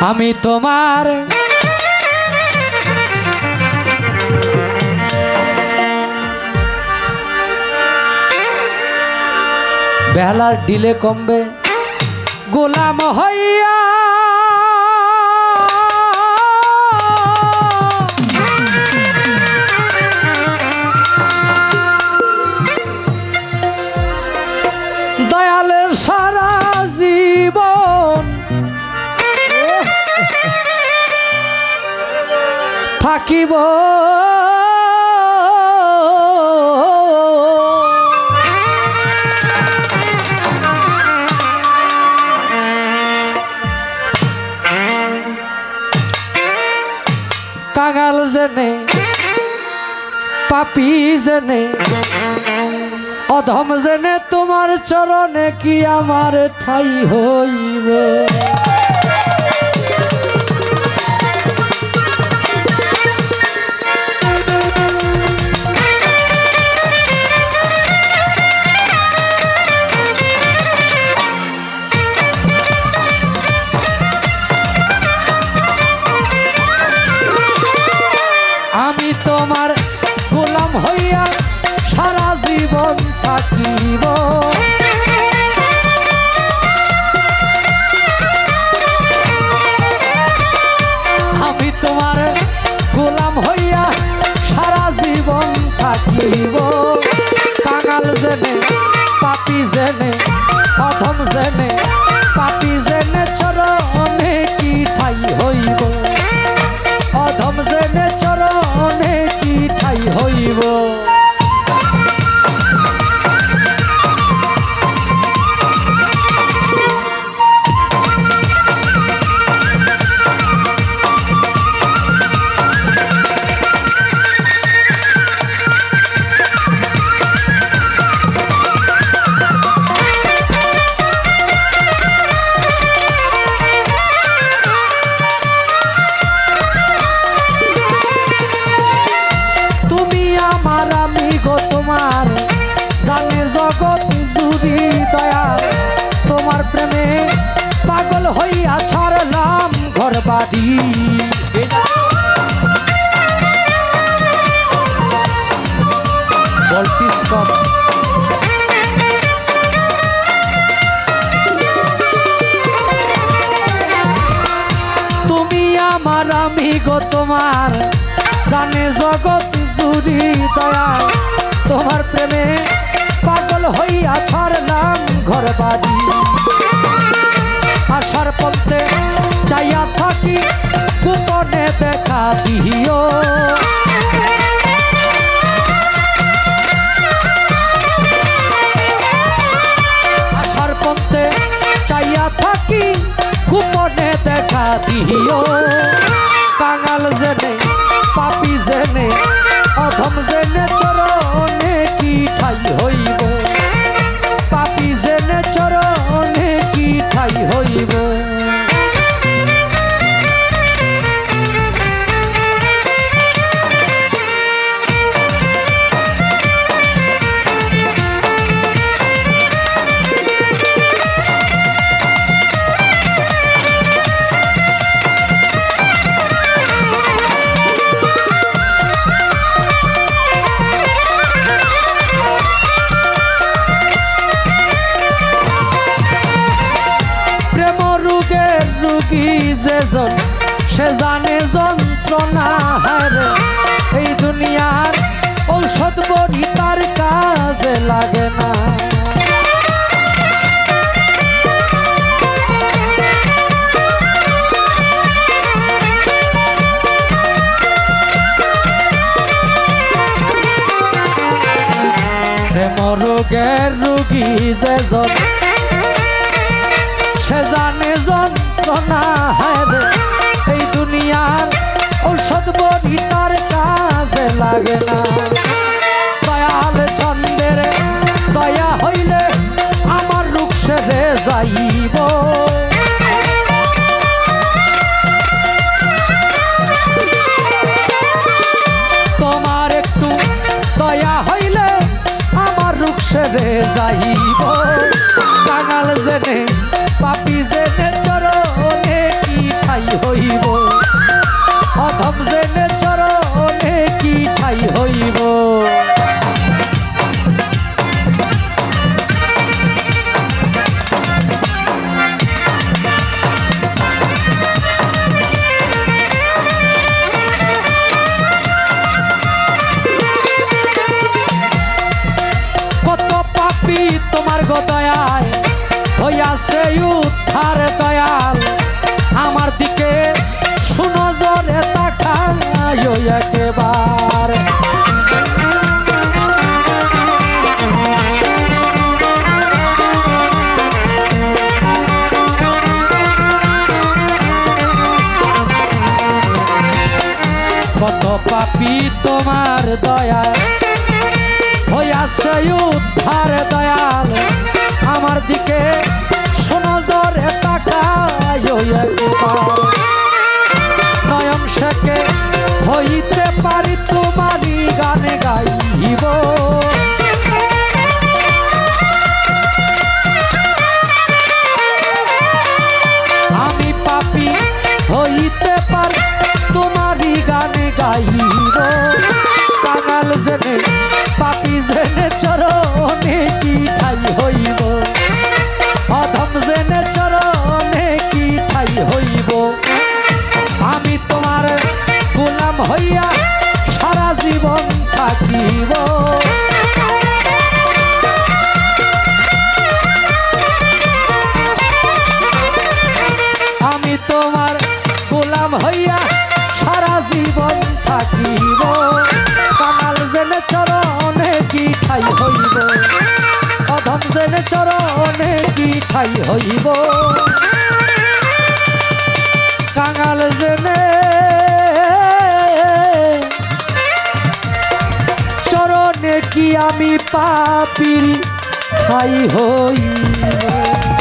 আমি তোমার বেলার ডিলে কমবে গোলাম হইয়া দয়ালের সারা জীবন থাকিব কাঙাল জেনে পাপী জেনে অধম জেনে তোমার চরণে কি আমার ঠাই হইব। আমি তোমার গোলাম হইয়া সারা জীবন থাকিব। আমি তোমার গোলাম হইয়া সারা জীবন থাকিব। কাঙাল জেনে পাপী জেনে অধম জেনে পাপী জেনে চরণে কি ঠাই হইব। অধম জেনে চরণে কি ঠাই হইব। তোমার জানে জগৎ জুড়ি দয়া তোমার প্রেমে পাগল হইয়া ছাড়লাম ঘর বাড়ি। তুমি আমার আমি গো তোমার জানে জগৎ জুড়ি দয়া তোমার প্রেমে পাগল হইয়া ছাড়লাম ঘর বাড়ি। আশার পথে চাইয়া থাকি গোপনে দেখা দিও। আশার পথে চাইয়া থাকি গোপনে দেখা দিও। কাঙাল জেনে পাপী জেনে অধম জেনে চরণে কি ঠাই হইব। পাপী জেনে চরণে কি ঠাই হইব। যেজন সে জানে যন্ত্রণা হারে এই দুনিয়ার ঔষধ বড়ি তার কাজে লাগে না। প্রেম রোগের রোগী যেজন সে জানে যন্ত্রণা হারে এই দুনিয়ার ঔষধ বড়ি তার কাজে লাগে না। দয়াল চন্দ্রের দয়া হইলে আমার রূপ সেরে যাইব। তোমার একটু দয়া হইলে আমার রূপ সেরে যাইব। কাঙাল জেনে পাপী জেনে চরণে কি উদ্ধার দয়াল আমার দিকে শুনো জোরে তাকায় একেবার কত পাপী তোমার দয়া হইয়াছে উদ্ধার দয়াল আমার দিকে শোনো জোরে তাকায় একবার নয়ন শেখে হইতে পারি তোমারই গানে গাইব আমি পাপী হইতে পারি তোমারই গানে গাইব কাঙাল জেনে পাপী জেনে চরণে কি ঠাই হইব অধম জেনে চরণে কি ঠাই হইব আমি তোমার গোলাম হইয়া সারা জীবন থাকিব আমি তোমার গোলাম হইয়া সারা জীবন থাকিব কাঙাল জেনে চরণে কি ঠাই হইব অধম জেনে চরণে কি ঠাই হইব কাঙাল জেনে চরণে কি আমি পাপীর ঠাই হইব।